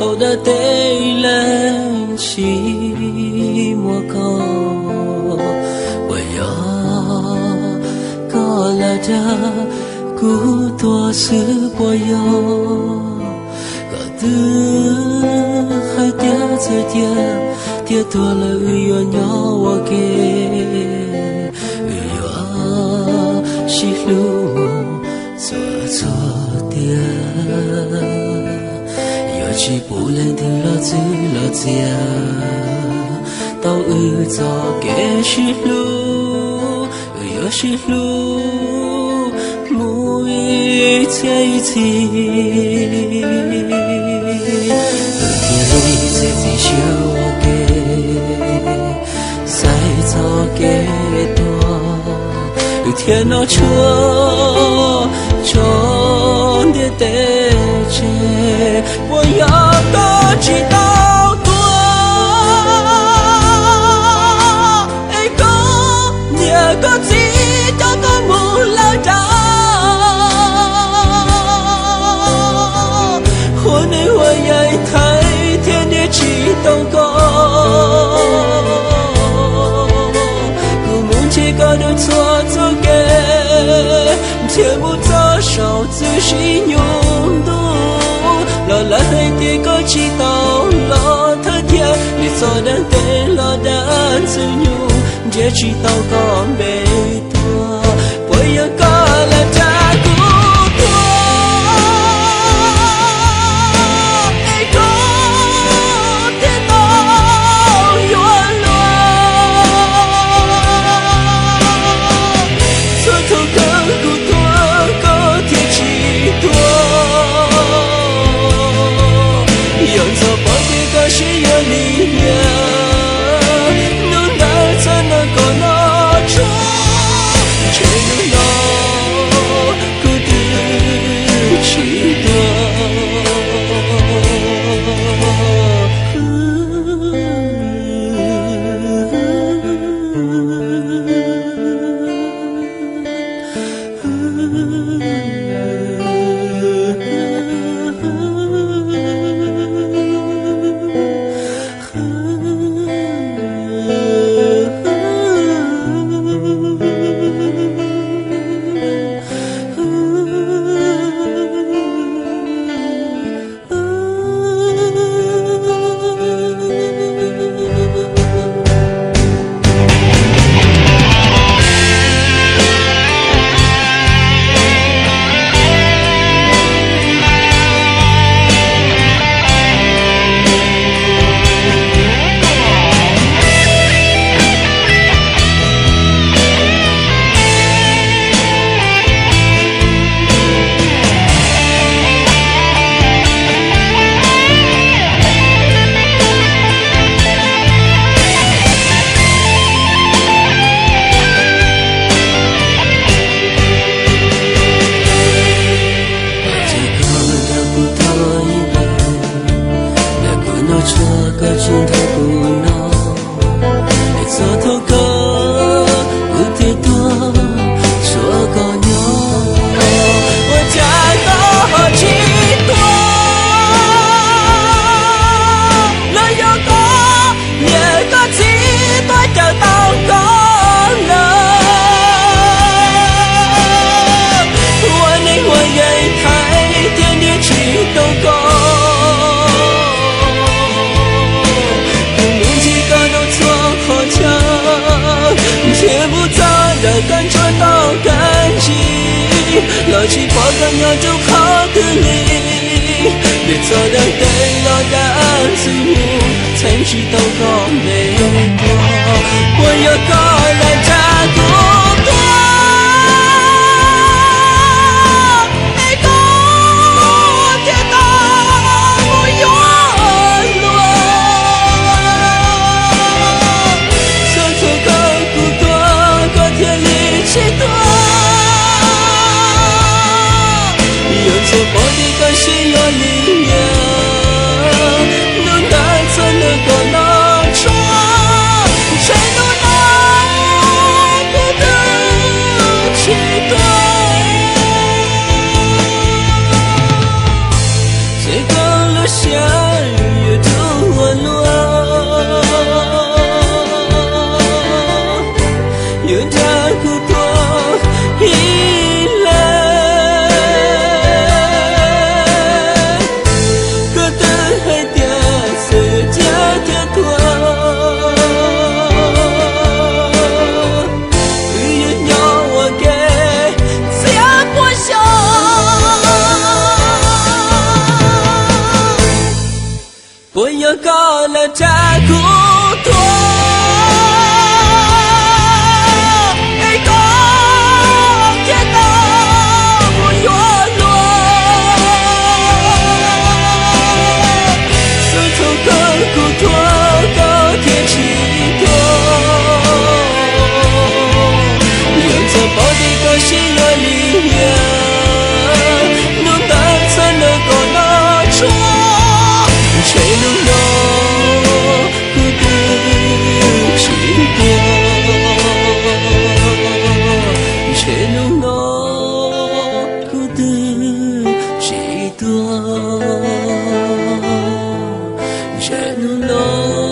走的对了寂寞高，我要高了的孤独是我要个的还跌着跌多了又要我给又是路做错的有去不能听了知了家到早给是路又是路母一切一起自己笑我给再早给多天哪车冲的得着我要多知道多一个两个知道个木老大我能我也太天的知道个我们这个都错错给天不早少自己用度老来的个知道老他天你做的对老的自由这知道个没多我要搞了这孤独一个天到远了错头个孤独个天气多有走过的个是有力量能带着那个那种却能让孤独去感觉到感激老去过更要就好的你别做的对了的自由才知道个美多我要高来加多多一个跌倒我远了想做个孤独个天里起多有做过的个是有力量能带着那个那窗谁都能不了高了扎古托，一个天道不月落，手头个古托高天气多，有着宝的个心愿里面。谁能够不得几多？谁能够不得几多？谁能够？